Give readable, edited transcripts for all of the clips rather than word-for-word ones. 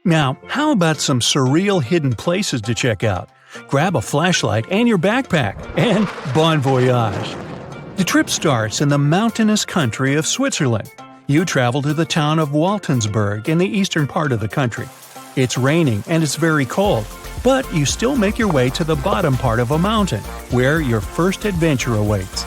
Now, how about some surreal hidden places to check out? Grab a flashlight and your backpack, and bon voyage! The trip starts in the mountainous country of Switzerland. You travel to the town of Waltensburg in the eastern part of the country. It's raining and it's very cold, but you still make your way to the bottom part of a mountain, where your first adventure awaits.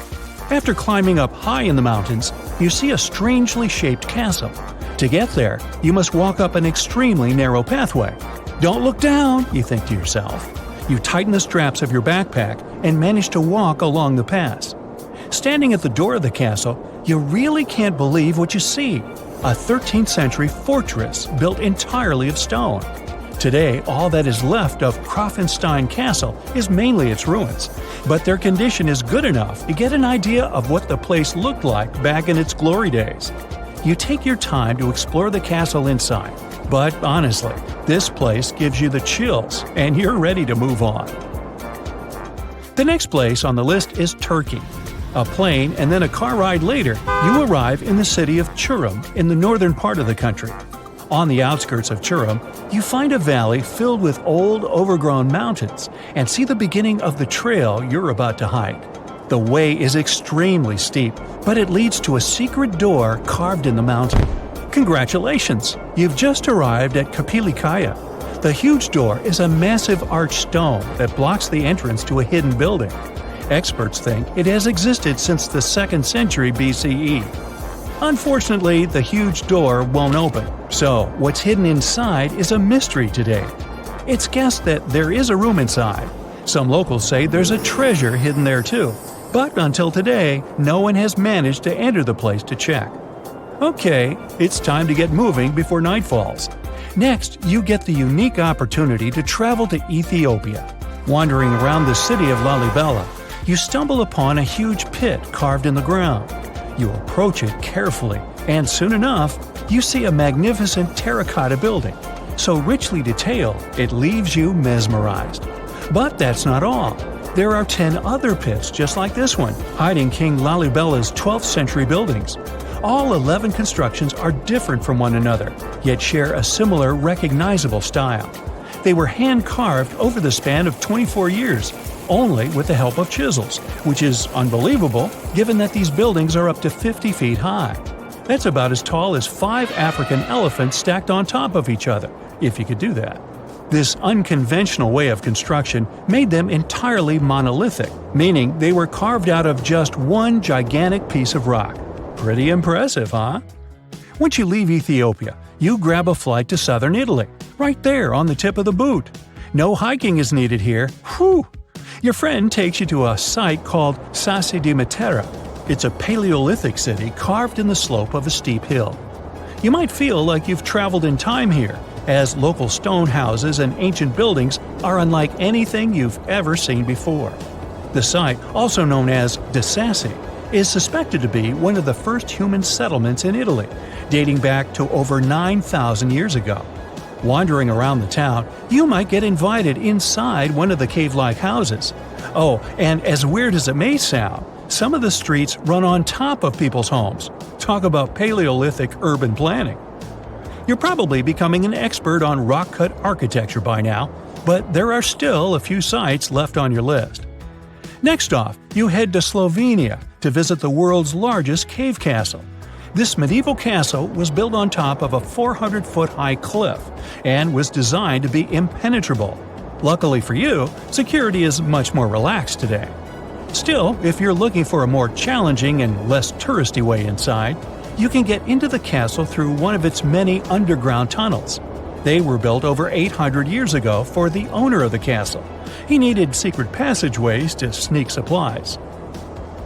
After climbing up high in the mountains, you see a strangely shaped castle. To get there, you must walk up an extremely narrow pathway. Don't look down, you think to yourself. You tighten the straps of your backpack and manage to walk along the pass. Standing at the door of the castle, you really can't believe what you see. A 13th century fortress built entirely of stone. Today, all that is left of Croftenstein Castle is mainly its ruins, but their condition is good enough to get an idea of what the place looked like back in its glory days. You take your time to explore the castle inside, but honestly, this place gives you the chills and you're ready to move on. The next place on the list is Turkey. A plane and then a car ride later, you arrive in the city of Çorum in the northern part of the country. On the outskirts of Çorum, you find a valley filled with old, overgrown mountains and see the beginning of the trail you're about to hike. The way is extremely steep, but it leads to a secret door carved in the mountain. Congratulations! You've just arrived at Capilikaya. The huge door is a massive arched stone that blocks the entrance to a hidden building. Experts think it has existed since the 2nd century BCE. Unfortunately, the huge door won't open, so what's hidden inside is a mystery today. It's guessed that there is a room inside. Some locals say there's a treasure hidden there too, but until today, no one has managed to enter the place to check. Okay, it's time to get moving before night falls. Next, you get the unique opportunity to travel to Ethiopia. Wandering around the city of Laibella, you stumble upon a huge pit carved in the ground. You approach it carefully, and soon enough, you see a magnificent terracotta building, so richly detailed it leaves you mesmerized. But that's not all. There are 10 other pits just like this one, hiding King Lalibella's 12th century buildings. All 11 constructions are different from one another, yet share a similar recognizable style. They were hand-carved over the span of 24 years, only with the help of chisels, which is unbelievable given that these buildings are up to 50 feet high. That's about as tall as 5 African elephants stacked on top of each other, if you could do that. This unconventional way of construction made them entirely monolithic, meaning they were carved out of just one gigantic piece of rock. Pretty impressive, huh? Once you leave Ethiopia, you grab a flight to southern Italy, right there on the tip of the boot. No hiking is needed here. Whew! Your friend takes you to a site called Sassi di Matera. It's a Paleolithic city carved in the slope of a steep hill. You might feel like you've traveled in time here, as local stone houses and ancient buildings are unlike anything you've ever seen before. The site, also known as De Sassi, is suspected to be one of the first human settlements in Italy, dating back to over 9,000 years ago. Wandering around the town, you might get invited inside one of the cave-like houses. Oh, and as weird as it may sound, some of the streets run on top of people's homes. Talk about Paleolithic urban planning. You're probably becoming an expert on rock-cut architecture by now, but there are still a few sites left on your list. Next off, you head to Slovenia to visit the world's largest cave castle. This medieval castle was built on top of a 400-foot-high cliff and was designed to be impenetrable. Luckily for you, security is much more relaxed today. Still, if you're looking for a more challenging and less touristy way inside, you can get into the castle through one of its many underground tunnels. They were built over 800 years ago for the owner of the castle. He needed secret passageways to sneak supplies.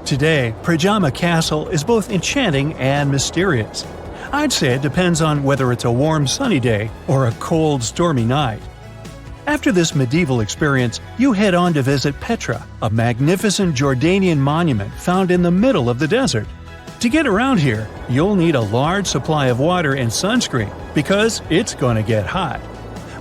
Today, Predjama Castle is both enchanting and mysterious. I'd say it depends on whether it's a warm sunny day or a cold stormy night. After this medieval experience, you head on to visit Petra, a magnificent Jordanian monument found in the middle of the desert. To get around here, you'll need a large supply of water and sunscreen because it's going to get hot.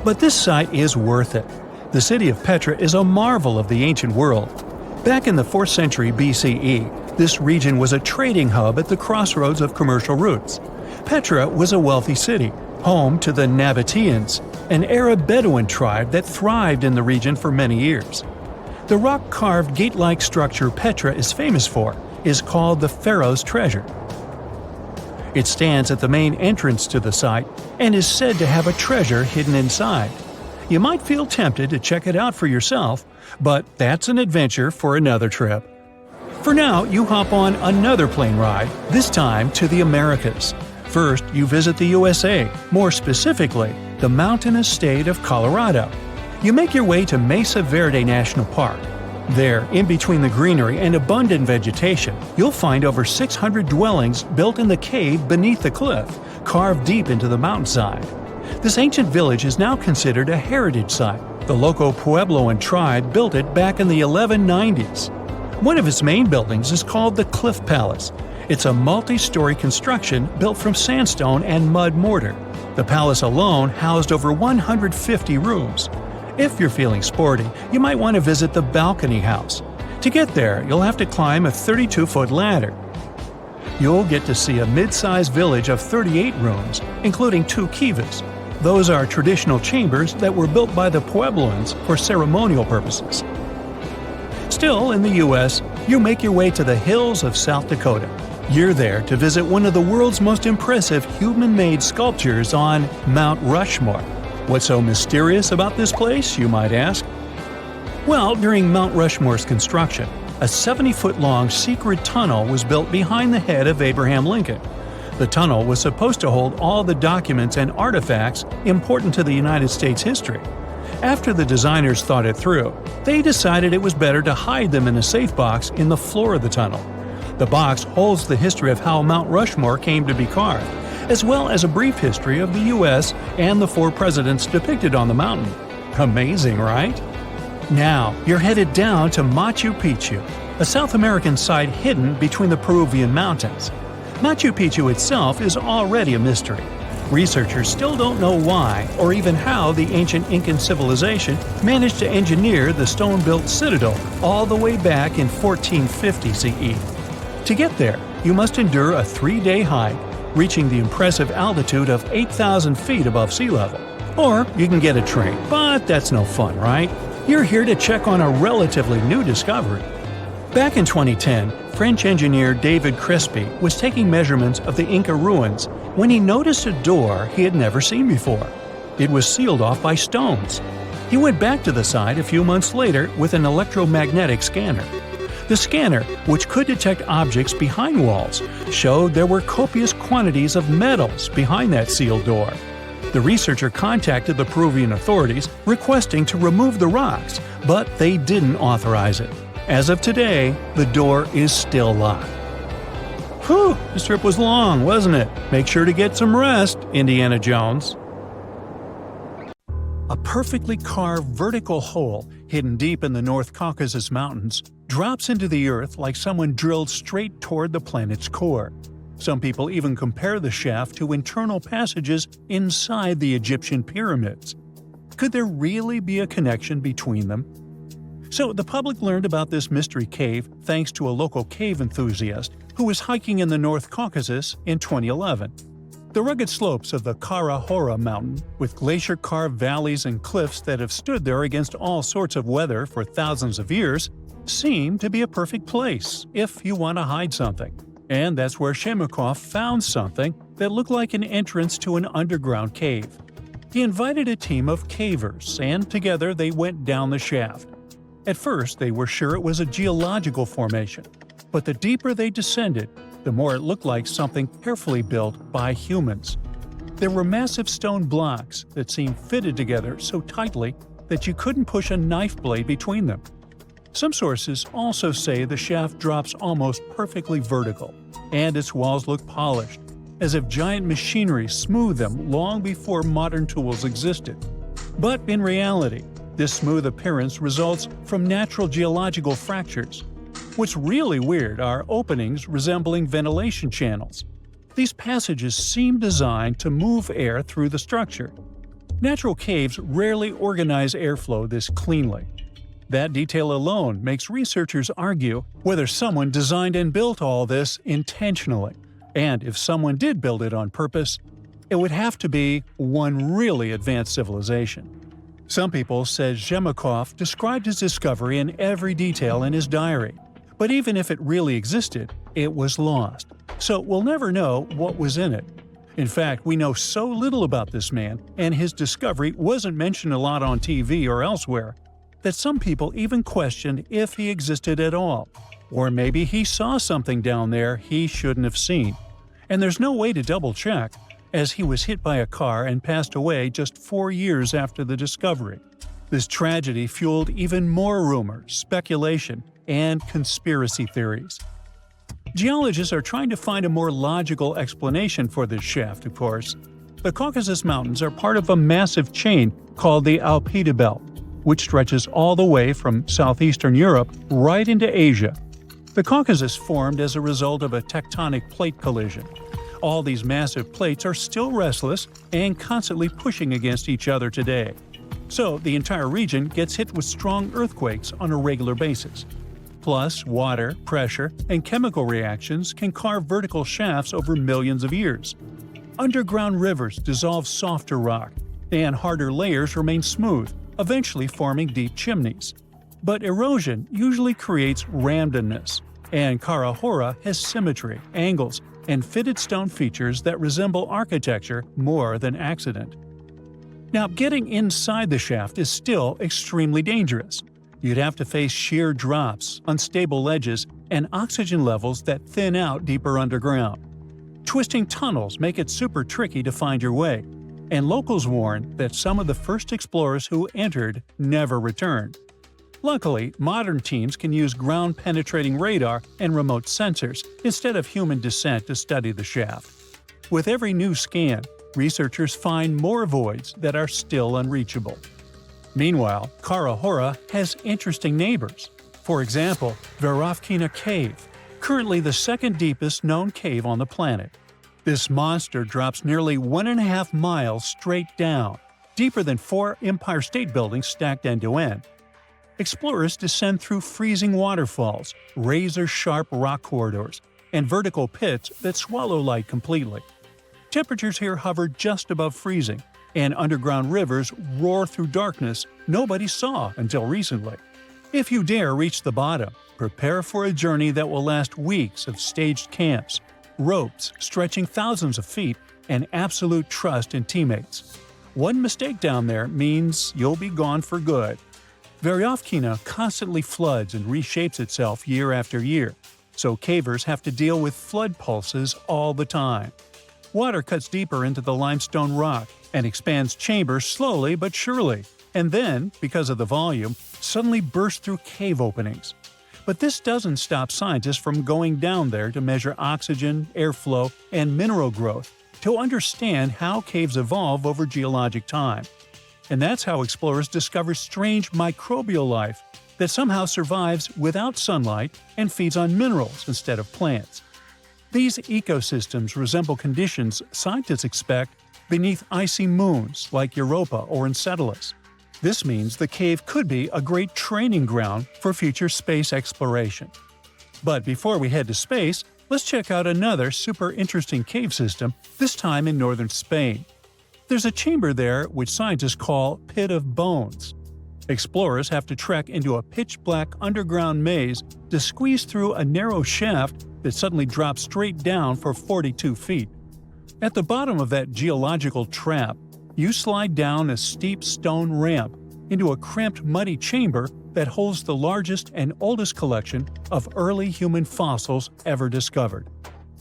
But this site is worth it. The city of Petra is a marvel of the ancient world. Back in the 4th century BCE, this region was a trading hub at the crossroads of commercial routes. Petra was a wealthy city, home to the Nabateans. an Arab Bedouin tribe that thrived in the region for many years. The rock-carved gate-like structure Petra is famous for is called the Pharaoh's Treasure. It stands at the main entrance to the site and is said to have a treasure hidden inside. You might feel tempted to check it out for yourself, but that's an adventure for another trip. For now, you hop on another plane ride, this time to the Americas. First, you visit the USA, more specifically, the mountainous state of Colorado. You make your way to Mesa Verde National Park. There, in between the greenery and abundant vegetation, you'll find over 600 dwellings built in the cave beneath the cliff, carved deep into the mountainside. This ancient village is now considered a heritage site. The local Puebloan tribe built it back in the 1190s. One of its main buildings is called the Cliff Palace. It's a multi-story construction built from sandstone and mud mortar. The palace alone housed over 150 rooms. If you're feeling sporty, you might want to visit the balcony house. To get there, you'll have to climb a 32-foot ladder. You'll get to see a mid-sized village of 38 rooms, including 2 kivas. Those are traditional chambers that were built by the Puebloans for ceremonial purposes. Still, in the U.S., you make your way to the hills of South Dakota. You're there to visit one of the world's most impressive human-made sculptures on Mount Rushmore. What's so mysterious about this place, you might ask? Well, during Mount Rushmore's construction, a 70-foot-long secret tunnel was built behind the head of Abraham Lincoln. The tunnel was supposed to hold all the documents and artifacts important to the United States history. After the designers thought it through, they decided it was better to hide them in a safe box in the floor of the tunnel. The box holds the history of how Mount Rushmore came to be carved, as well as a brief history of the U.S. and the 4 presidents depicted on the mountain. Amazing, right? Now, you're headed down to Machu Picchu, a South American site hidden between the Peruvian mountains. Machu Picchu itself is already a mystery. Researchers still don't know why or even how the ancient Incan civilization managed to engineer the stone-built citadel all the way back in 1450 CE. To get there, you must endure a 3-day hike, reaching the impressive altitude of 8,000 feet above sea level. Or you can get a train, but that's no fun, right? You're here to check on a relatively new discovery. Back in 2010, French engineer David Crespi was taking measurements of the Inca ruins when he noticed a door he had never seen before. It was sealed off by stones. He went back to the site a few months later with an electromagnetic scanner. The scanner, which could detect objects behind walls, showed there were copious quantities of metals behind that sealed door. The researcher contacted the Peruvian authorities requesting to remove the rocks, but they didn't authorize it. As of today, the door is still locked. Whew, this trip was long, wasn't it? Make sure to get some rest, Indiana Jones. A perfectly carved vertical hole hidden deep in the North Caucasus Mountains drops into the earth like someone drilled straight toward the planet's core. Some people even compare the shaft to internal passages inside the Egyptian pyramids. Could there really be a connection between them? So the public learned about this mystery cave thanks to a local cave enthusiast who was hiking in the North Caucasus in 2011. The rugged slopes of the Kara Hora mountain, with glacier-carved valleys and cliffs that have stood there against all sorts of weather for thousands of years, seem to be a perfect place if you want to hide something. And that's where Shemakov found something that looked like an entrance to an underground cave. He invited a team of cavers, and together they went down the shaft. At first, they were sure it was a geological formation, but the deeper they descended, the more it looked like something carefully built by humans. There were massive stone blocks that seemed fitted together so tightly that you couldn't push a knife blade between them. Some sources also say the shaft drops almost perfectly vertical, and its walls look polished, as if giant machinery smoothed them long before modern tools existed. But in reality, this smooth appearance results from natural geological fractures. What's really weird are openings resembling ventilation channels. These passages seem designed to move air through the structure. Natural caves rarely organize airflow this cleanly. That detail alone makes researchers argue whether someone designed and built all this intentionally. And if someone did build it on purpose, It would have to be one really advanced civilization. Some people said Zhemakov described his discovery in every detail in his diary. But even if it really existed, it was lost. So we'll never know what was in it. In fact, we know so little about this man, and his discovery wasn't mentioned a lot on TV or elsewhere, that some people even questioned if he existed at all. Or maybe he saw something down there he shouldn't have seen. And there's no way to double-check, as he was hit by a car and passed away just 4 years after the discovery. This tragedy fueled even more rumors, speculation, and conspiracy theories. Geologists are trying to find a more logical explanation for this shaft, of course. The Caucasus Mountains are part of a massive chain called the Alpida Belt, which stretches all the way from southeastern Europe right into Asia. The Caucasus formed as a result of a tectonic plate collision. All these massive plates are still restless and constantly pushing against each other today. So the entire region gets hit with strong earthquakes on a regular basis. Plus, water, pressure, and chemical reactions can carve vertical shafts over millions of years. Underground rivers dissolve softer rock, and harder layers remain smooth, eventually forming deep chimneys. But erosion usually creates randomness, and Kara has symmetry, angles, and fitted stone features that resemble architecture more than accident. Now, getting inside the shaft is still extremely dangerous. You'd have to face sheer drops, unstable ledges, and oxygen levels that thin out deeper underground. Twisting tunnels make it super tricky to find your way, and locals warn that some of the first explorers who entered never returned. Luckily, modern teams can use ground-penetrating radar and remote sensors instead of human descent to study the shaft. With every new scan, researchers find more voids that are still unreachable. Meanwhile, Kara has interesting neighbors. For example, Veryovkina Cave, currently the second deepest known cave on the planet. This monster drops nearly 1.5 miles straight down, deeper than 4 Empire State Buildings stacked end to end. Explorers descend through freezing waterfalls, razor-sharp rock corridors, and vertical pits that swallow light completely. Temperatures here hover just above freezing, and underground rivers roar through darkness nobody saw until recently. If you dare reach the bottom, prepare for a journey that will last weeks of staged camps, ropes stretching thousands of feet, and absolute trust in teammates. One mistake down there means you'll be gone for good. Veryovkina constantly floods and reshapes itself year after year, so cavers have to deal with flood pulses all the time. Water cuts deeper into the limestone rock and expands chambers slowly but surely, and then, because of the volume, suddenly bursts through cave openings. But this doesn't stop scientists from going down there to measure oxygen, airflow, and mineral growth to understand how caves evolve over geologic time. And that's how explorers discover strange microbial life that somehow survives without sunlight and feeds on minerals instead of plants. These ecosystems resemble conditions scientists expect beneath icy moons like Europa or Enceladus. This means the cave could be a great training ground for future space exploration. But before we head to space, let's check out another super interesting cave system, this time in northern Spain. There's a chamber there which scientists call Pit of Bones. Explorers have to trek into a pitch-black underground maze to squeeze through a narrow shaft that suddenly drops straight down for 42 feet. At the bottom of that geological trap, you slide down a steep stone ramp into a cramped muddy chamber that holds the largest and oldest collection of early human fossils ever discovered.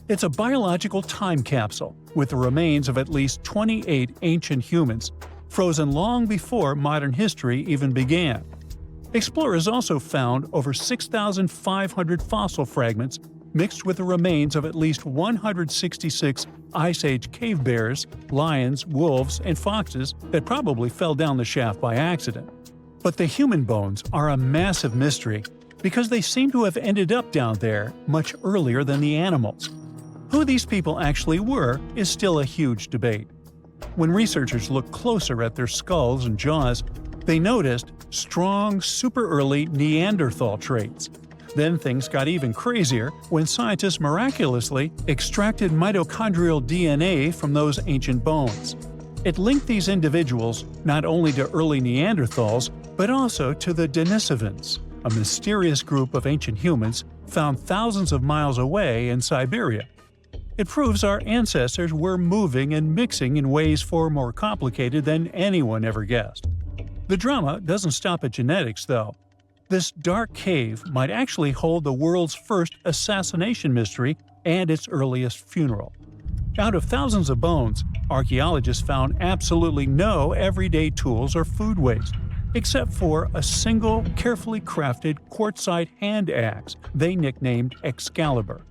It's a biological time capsule with the remains of at least 28 ancient humans, frozen long before modern history even began. Explorers also found over 6,500 fossil fragments mixed with the remains of at least 166 Ice Age cave bears, lions, wolves, and foxes that probably fell down the shaft by accident. But the human bones are a massive mystery because they seem to have ended up down there much earlier than the animals. Who these people actually were is still a huge debate. When researchers looked closer at their skulls and jaws, they noticed strong, super early Neanderthal traits. Then things got even crazier when scientists miraculously extracted mitochondrial DNA from those ancient bones. It linked these individuals not only to early Neanderthals, but also to the Denisovans, a mysterious group of ancient humans found thousands of miles away in Siberia. It proves our ancestors were moving and mixing in ways far more complicated than anyone ever guessed. The drama doesn't stop at genetics, though. This dark cave might actually hold the world's first assassination mystery and its earliest funeral. Out of thousands of bones, archaeologists found absolutely no everyday tools or food waste, except for a single, carefully crafted quartzite hand axe they nicknamed Excalibur.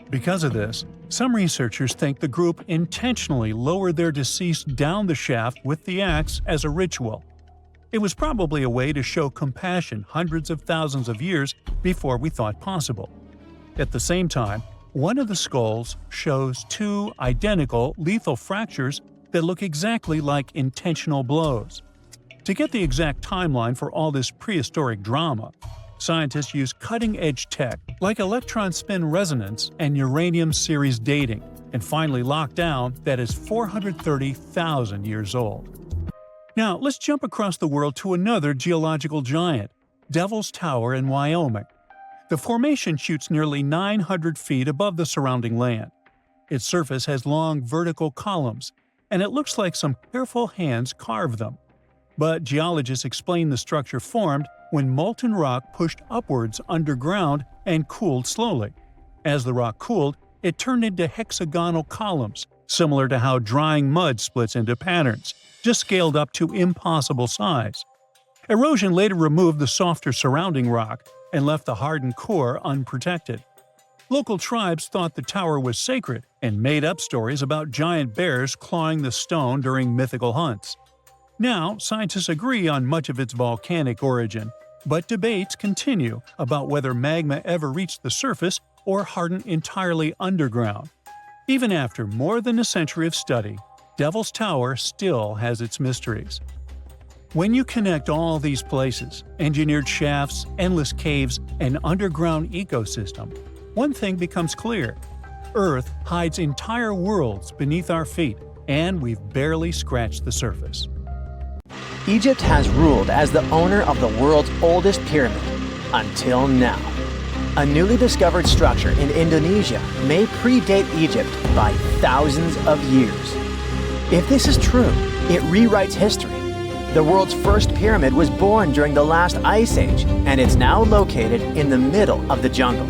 Because of this, some researchers think the group intentionally lowered their deceased down the shaft with the axe as a ritual. It was probably a way to show compassion hundreds of thousands of years before we thought possible. At the same time, one of the skulls shows two identical lethal fractures that look exactly like intentional blows. To get the exact timeline for all this prehistoric drama, scientists used cutting-edge tech like electron spin resonance and uranium series dating, and finally locked down that it's 430,000 years old. Now, let's jump across the world to another geological giant, Devil's Tower in Wyoming. The formation shoots nearly 900 feet above the surrounding land. Its surface has long vertical columns, and it looks like some careful hands carved them. But geologists explain the structure formed when molten rock pushed upwards underground and cooled slowly. As the rock cooled, it turned into hexagonal columns, similar to how drying mud splits into patterns, just scaled up to impossible size. Erosion later removed the softer surrounding rock and left the hardened core unprotected. Local tribes thought the tower was sacred and made up stories about giant bears clawing the stone during mythical hunts. Now, scientists agree on much of its volcanic origin, but debates continue about whether magma ever reached the surface or hardened entirely underground. Even after more than a century of study, Devil's Tower still has its mysteries. When you connect all these places, engineered shafts, endless caves, and underground ecosystem, one thing becomes clear. Earth hides entire worlds beneath our feet, and we've barely scratched the surface. Egypt has ruled as the owner of the world's oldest pyramid, until now. A newly discovered structure in Indonesia may predate Egypt by thousands of years. If this is true, it rewrites history. The world's first pyramid was born during the last ice age, and it's now located in the middle of the jungle.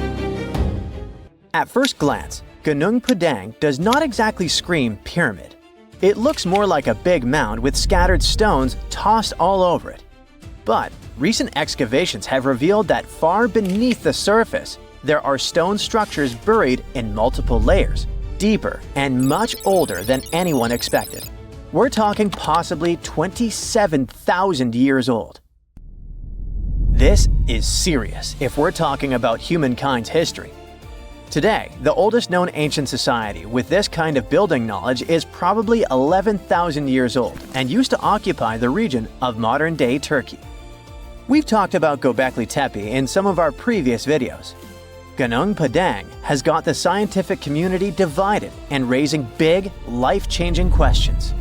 At first glance, Gunung Padang does not exactly scream pyramid. It looks more like a big mound with scattered stones tossed all over it. But recent excavations have revealed that far beneath the surface, there are stone structures buried in multiple layers, deeper and much older than anyone expected. We're talking possibly 27,000 years old. This is serious if we're talking about humankind's history. Today, the oldest known ancient society with this kind of building knowledge is probably 11,000 years old and used to occupy the region of modern-day Turkey. We've talked about Göbekli Tepe in some of our previous videos. Gunung Padang has got the scientific community divided and raising big, life-changing questions.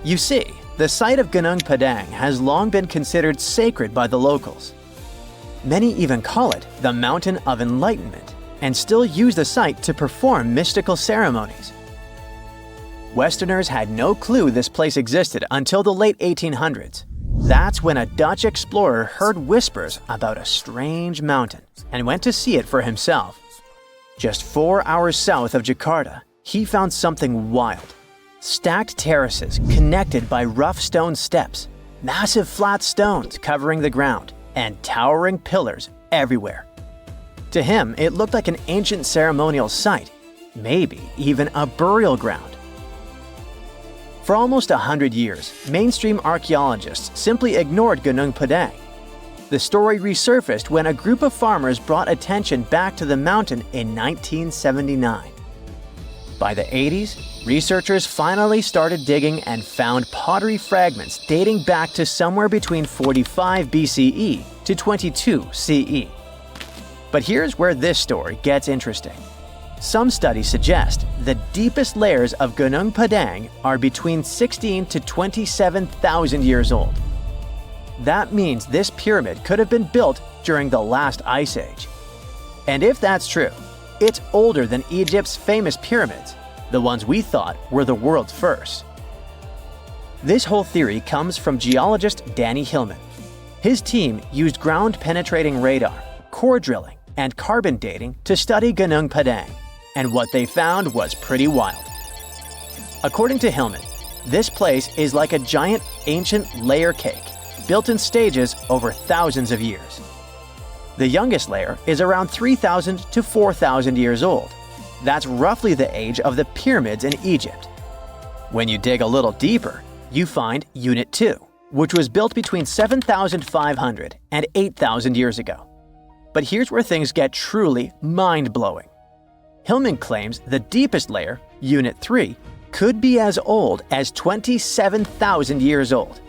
You see, the site of Gunung Padang has long been considered sacred by the locals. Many even call it the Mountain of Enlightenment, and still use the site to perform mystical ceremonies. Westerners had no clue this place existed until the late 1800s. That's when a Dutch explorer heard whispers about a strange mountain and went to see it for himself. Just 4 hours south of Jakarta, he found something wild. Stacked terraces connected by rough stone steps, massive flat stones covering the ground, and towering pillars everywhere. To him, it looked like an ancient ceremonial site, maybe even a burial ground. For almost 100 years, mainstream archaeologists simply ignored Gunung Padang. The story resurfaced when a group of farmers brought attention back to the mountain in 1979. By the 80s, researchers finally started digging and found pottery fragments dating back to somewhere between 45 BCE to 22 CE. But here's where this story gets interesting. Some studies suggest the deepest layers of Gunung Padang are between 16 to 27,000 years old. That means this pyramid could have been built during the last ice age. And if that's true, it's older than Egypt's famous pyramids, the ones we thought were the world's first. This whole theory comes from geologist Danny Hillman. His team used ground-penetrating radar, core drilling, and carbon dating to study Gunung Padang, and what they found was pretty wild. According to Hillman, this place is like a giant ancient layer cake, built in stages over thousands of years. The youngest layer is around 3,000 to 4,000 years old. That's roughly the age of the pyramids in Egypt. When you dig a little deeper, you find Unit 2, which was built between 7,500 and 8,000 years ago. But here's where things get truly mind-blowing. Hillman claims the deepest layer, Unit 3, could be as old as 27,000 years old.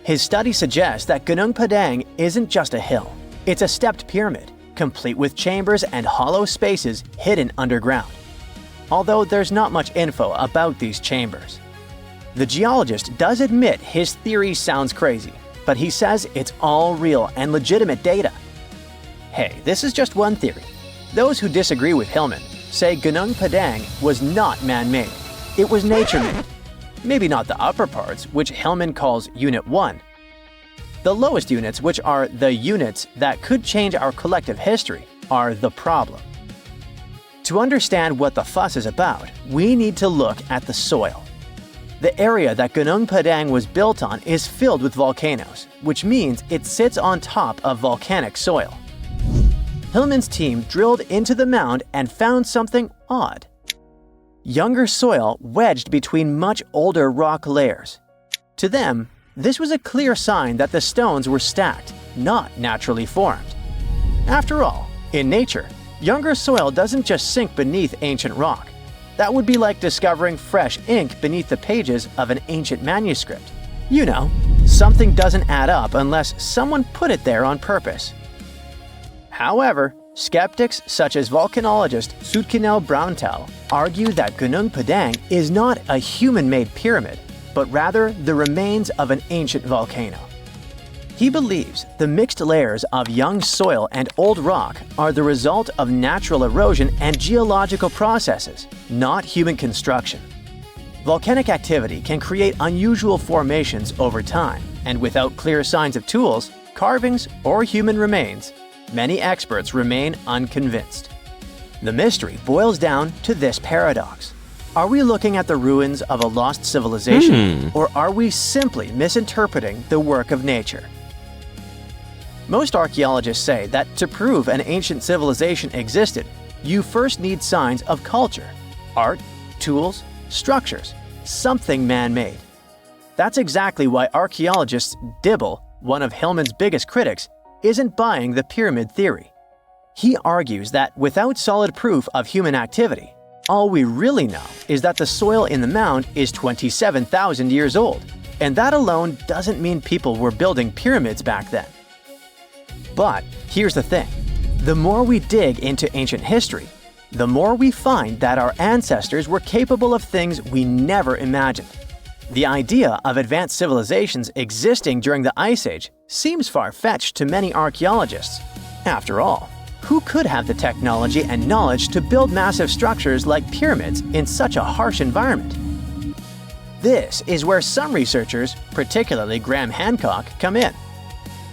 His study suggests that Gunung Padang isn't just a hill. It's a stepped pyramid, complete with chambers and hollow spaces hidden underground. Although there's not much info about these chambers. The geologist does admit his theory sounds crazy, but he says it's all real and legitimate data. Hey, this is just one theory. Those who disagree with Hillman say Gunung Padang was not man-made. It was nature-made. Maybe not the upper parts, which Hillman calls Unit 1. The lowest units, which are the units that could change our collective history, are the problem. To understand what the fuss is about, we need to look at the soil. The area that Gunung Padang was built on is filled with volcanoes, which means it sits on top of volcanic soil. Hillman's team drilled into the mound and found something odd. Younger soil wedged between much older rock layers. To them, this was a clear sign that the stones were stacked, not naturally formed. After all, in nature, younger soil doesn't just sink beneath ancient rock. That would be like discovering fresh ink beneath the pages of an ancient manuscript. You know, something doesn't add up unless someone put it there on purpose. However, skeptics such as volcanologist Zoutkinel Braunthal argue that Gunung Padang is not a human-made pyramid, but rather the remains of an ancient volcano. He believes the mixed layers of young soil and old rock are the result of natural erosion and geological processes, not human construction. Volcanic activity can create unusual formations over time, and without clear signs of tools, carvings, or human remains, many experts remain unconvinced. The mystery boils down to this paradox. Are we looking at the ruins of a lost civilization, or are we simply misinterpreting the work of nature? Most archaeologists say that to prove an ancient civilization existed, you first need signs of culture, art, tools, structures, something man-made. That's exactly why archaeologist Dibble, one of Hillman's biggest critics, isn't buying the pyramid theory. He argues that without solid proof of human activity, all we really know is that the soil in the mound is 27,000 years old, and that alone doesn't mean people were building pyramids back then. But here's the thing. The more we dig into ancient history, the more we find that our ancestors were capable of things we never imagined. The idea of advanced civilizations existing during the Ice Age seems far-fetched to many archaeologists. After all, who could have the technology and knowledge to build massive structures like pyramids in such a harsh environment? This is where some researchers, particularly Graham Hancock, come in.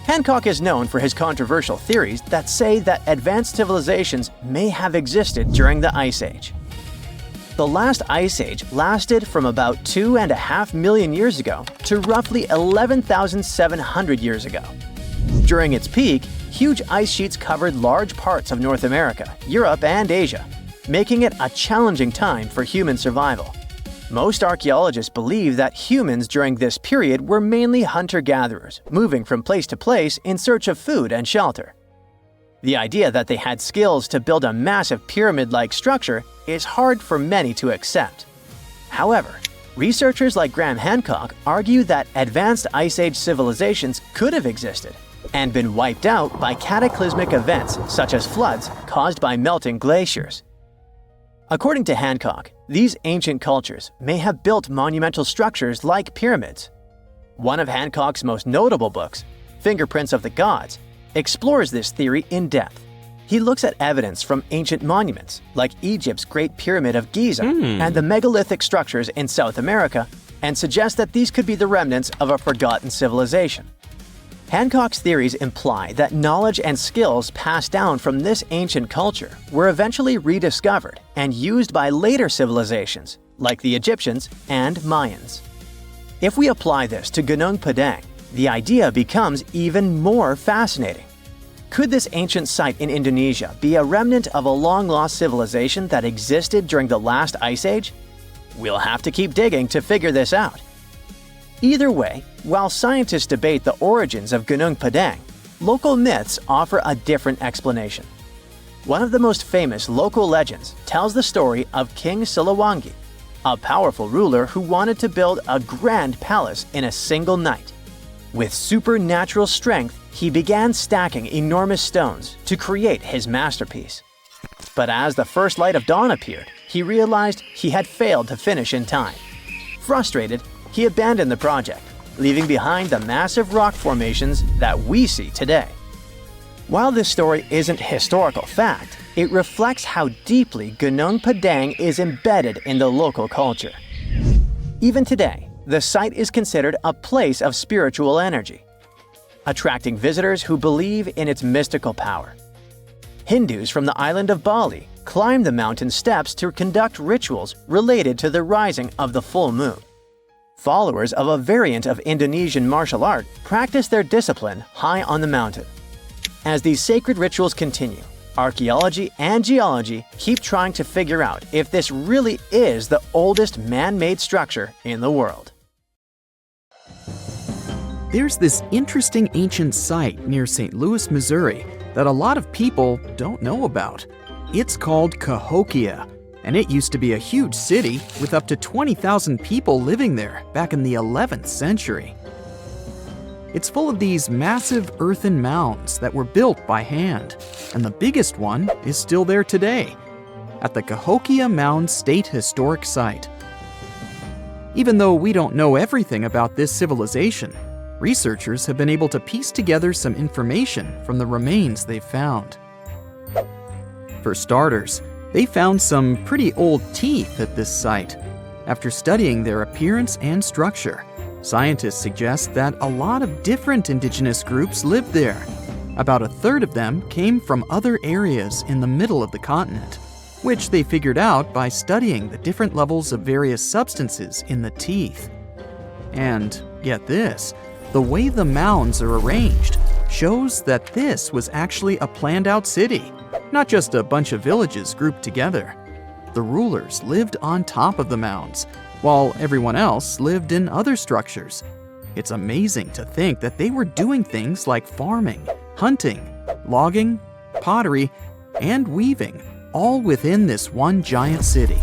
Hancock is known for his controversial theories that say that advanced civilizations may have existed during the Ice Age. The last Ice Age lasted from about 2.5 million years ago to roughly 11,700 years ago. During its peak, huge ice sheets covered large parts of North America, Europe, and Asia, making it a challenging time for human survival. Most archaeologists believe that humans during this period were mainly hunter-gatherers, moving from place to place in search of food and shelter. The idea that they had skills to build a massive pyramid-like structure is hard for many to accept. However, researchers like Graham Hancock argue that advanced Ice Age civilizations could have existed, and been wiped out by cataclysmic events such as floods caused by melting glaciers. According to Hancock, these ancient cultures may have built monumental structures like pyramids. One of Hancock's most notable books, Fingerprints of the Gods, explores this theory in depth. He looks at evidence from ancient monuments like Egypt's Great Pyramid of Giza and the megalithic structures in South America and suggests that these could be the remnants of a forgotten civilization. Hancock's theories imply that knowledge and skills passed down from this ancient culture were eventually rediscovered and used by later civilizations like the Egyptians and Mayans. If we apply this to Gunung Padang, the idea becomes even more fascinating. Could this ancient site in Indonesia be a remnant of a long-lost civilization that existed during the last ice age? We'll have to keep digging to figure this out. Either way, while scientists debate the origins of Gunung Padang, local myths offer a different explanation. One of the most famous local legends tells the story of King Siliwangi, a powerful ruler who wanted to build a grand palace in a single night. With supernatural strength, he began stacking enormous stones to create his masterpiece. But as the first light of dawn appeared, he realized he had failed to finish in time. Frustrated, he abandoned the project, leaving behind the massive rock formations that we see today. While this story isn't historical fact, it reflects how deeply Gunung Padang is embedded in the local culture. Even today, the site is considered a place of spiritual energy, attracting visitors who believe in its mystical power. Hindus from the island of Bali climb the mountain steps to conduct rituals related to the rising of the full moon. Followers of a variant of Indonesian martial art practice their discipline high on the mountain. As these sacred rituals continue, archaeology and geology keep trying to figure out if this really is the oldest man-made structure in the world. There's this interesting ancient site near St. Louis, Missouri, that a lot of people don't know about. It's called Cahokia, and it used to be a huge city with up to 20,000 people living there back in the 11th century. It's full of these massive earthen mounds that were built by hand, and the biggest one is still there today, at the Cahokia Mound State Historic Site. Even though we don't know everything about this civilization, researchers have been able to piece together some information from the remains they've found. For starters, they found some pretty old teeth at this site. After studying their appearance and structure, scientists suggest that a lot of different indigenous groups lived there. About a third of them came from other areas in the middle of the continent, which they figured out by studying the different levels of various substances in the teeth. And get this, the way the mounds are arranged shows that this was actually a planned-out city, not just a bunch of villages grouped together. The rulers lived on top of the mounds, while everyone else lived in other structures. It's amazing to think that they were doing things like farming, hunting, logging, pottery, and weaving, all within this one giant city.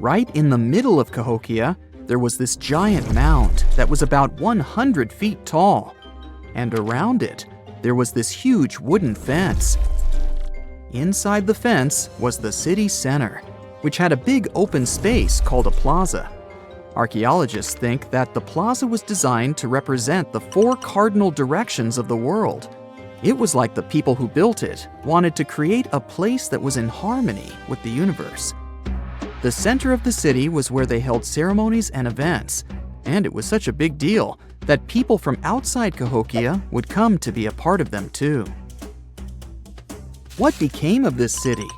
Right in the middle of Cahokia, there was this giant mound that was about 100 feet tall, and around it, there was this huge wooden fence. Inside the fence was the city center, which had a big open space called a plaza. Archaeologists think that the plaza was designed to represent the 4 cardinal directions of the world. It was like the people who built it wanted to create a place that was in harmony with the universe. The center of the city was where they held ceremonies and events, and it was such a big deal that people from outside Cahokia would come to be a part of them too. What became of this city?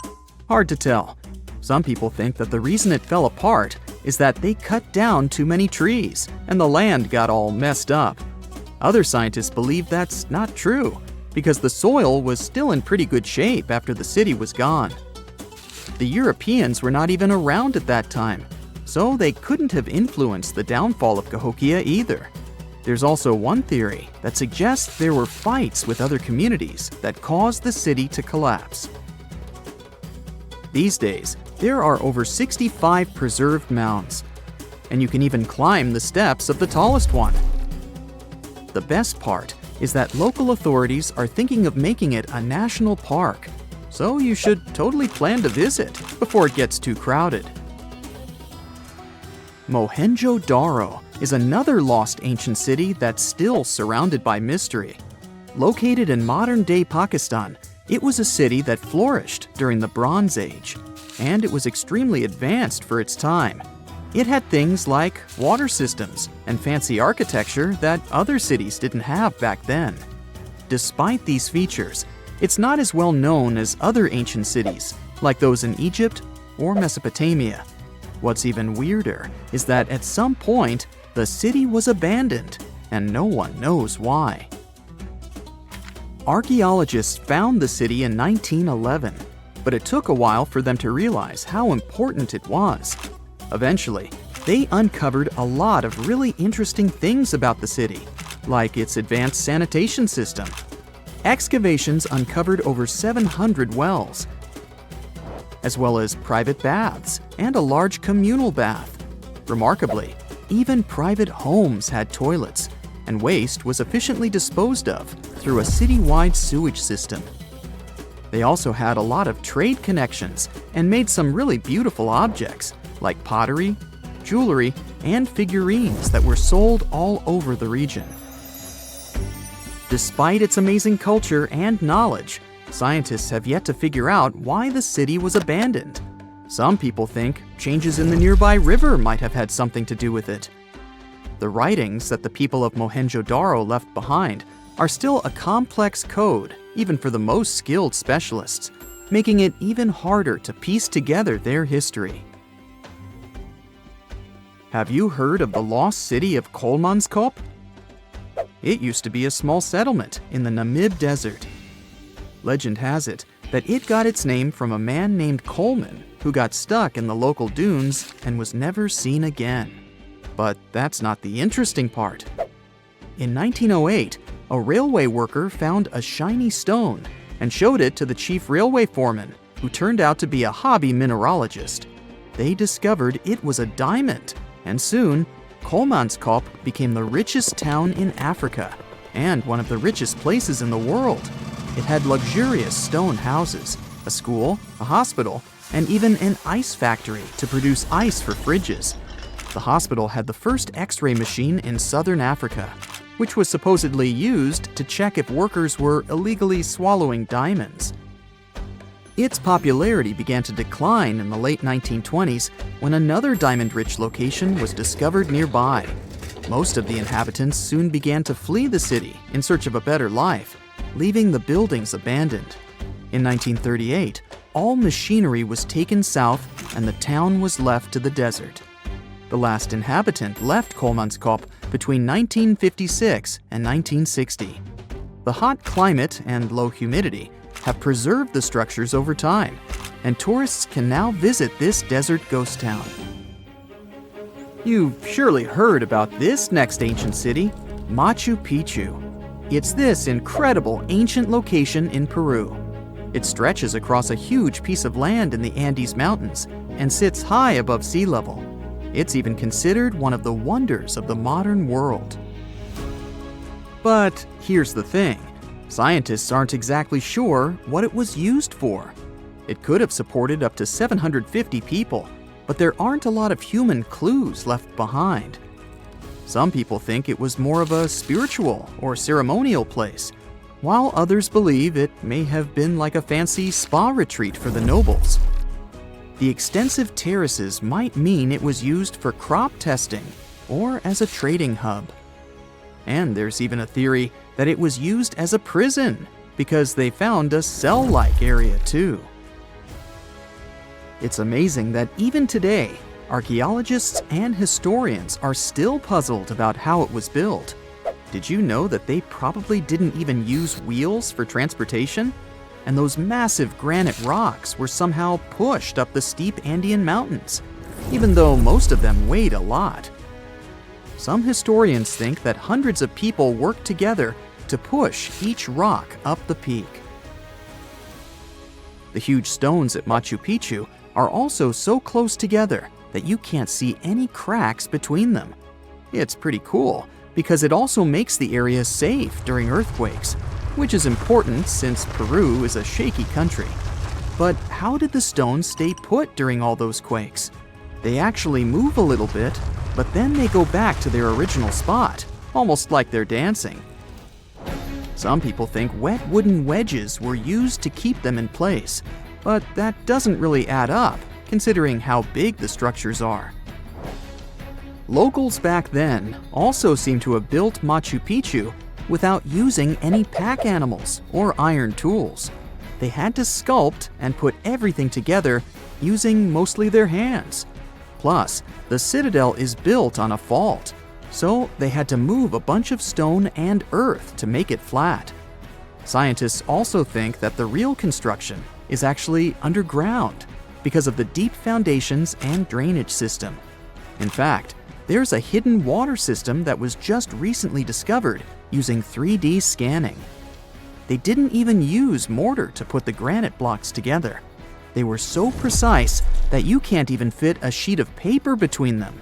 Hard to tell. Some people think that the reason it fell apart is that they cut down too many trees and the land got all messed up. Other scientists believe that's not true because the soil was still in pretty good shape after the city was gone. The Europeans were not even around at that time, so they couldn't have influenced the downfall of Cahokia either. There's also one theory that suggests there were fights with other communities that caused the city to collapse. These days, there are over 65 preserved mounds, and you can even climb the steps of the tallest one. The best part is that local authorities are thinking of making it a national park, so you should totally plan to visit before it gets too crowded. Mohenjo Daro is another lost ancient city that's still surrounded by mystery. Located in modern-day Pakistan, it was a city that flourished during the Bronze Age, and it was extremely advanced for its time. It had things like water systems and fancy architecture that other cities didn't have back then. Despite these features, it's not as well known as other ancient cities, like those in Egypt or Mesopotamia. What's even weirder is that at some point, the city was abandoned, and no one knows why. Archaeologists found the city in 1911, but it took a while for them to realize how important it was. Eventually, they uncovered a lot of really interesting things about the city, like its advanced sanitation system. Excavations uncovered over 700 wells, as well as private baths and a large communal bath. Remarkably, even private homes had toilets, and waste was efficiently disposed of through a citywide sewage system. They also had a lot of trade connections and made some really beautiful objects, like pottery, jewelry, and figurines that were sold all over the region. Despite its amazing culture and knowledge, scientists have yet to figure out why the city was abandoned. Some people think changes in the nearby river might have had something to do with it. The writings that the people of Mohenjo Daro left behind are still a complex code, even for the most skilled specialists, making it even harder to piece together their history. Have you heard of the lost city of Kolmanskop? It used to be a small settlement in the Namib Desert. Legend has it that it got its name from a man named Coleman who got stuck in the local dunes and was never seen again. But that's not the interesting part. In 1908, a railway worker found a shiny stone and showed it to the chief railway foreman, who turned out to be a hobby mineralogist. They discovered it was a diamond, and soon, Kolmanskop became the richest town in Africa and one of the richest places in the world. It had luxurious stone houses, a school, a hospital, and even an ice factory to produce ice for fridges. The hospital had the first X-ray machine in southern Africa, which was supposedly used to check if workers were illegally swallowing diamonds. Its popularity began to decline in the late 1920s when another diamond-rich location was discovered nearby. Most of the inhabitants soon began to flee the city in search of a better life, leaving the buildings abandoned. In 1938, all machinery was taken south and the town was left to the desert. The last inhabitant left Kolmanskop between 1956 and 1960. The hot climate and low humidity have preserved the structures over time, and tourists can now visit this desert ghost town. You've surely heard about this next ancient city, Machu Picchu. It's this incredible ancient location in Peru. It stretches across a huge piece of land in the Andes Mountains and sits high above sea level. It's even considered one of the wonders of the modern world. But here's the thing. Scientists aren't exactly sure what it was used for. It could have supported up to 750 people, but there aren't a lot of human clues left behind. Some people think it was more of a spiritual or ceremonial place, while others believe it may have been like a fancy spa retreat for the nobles. The extensive terraces might mean it was used for crop testing or as a trading hub. And there's even a theory that it was used as a prison because they found a cell-like area too. It's amazing that even today, archaeologists and historians are still puzzled about how it was built. Did you know that they probably didn't even use wheels for transportation? And those massive granite rocks were somehow pushed up the steep Andean mountains, even though most of them weighed a lot. Some historians think that hundreds of people worked together to push each rock up the peak. The huge stones at Machu Picchu are also so close together that you can't see any cracks between them. It's pretty cool, because it also makes the area safe during earthquakes, which is important since Peru is a shaky country. But how did the stones stay put during all those quakes? They actually move a little bit, but then they go back to their original spot, almost like they're dancing. Some people think wet wooden wedges were used to keep them in place, but that doesn't really add up, considering how big the structures are. Locals back then also seem to have built Machu Picchu without using any pack animals or iron tools. They had to sculpt and put everything together using mostly their hands. Plus, the citadel is built on a fault, so they had to move a bunch of stone and earth to make it flat. Scientists also think that the real construction is actually underground because of the deep foundations and drainage system. In fact, there's a hidden water system that was just recently discovered using 3D scanning. They didn't even use mortar to put the granite blocks together. They were so precise that you can't even fit a sheet of paper between them.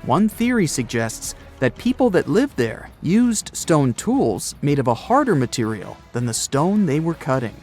One theory suggests that people that lived there used stone tools made of a harder material than the stone they were cutting.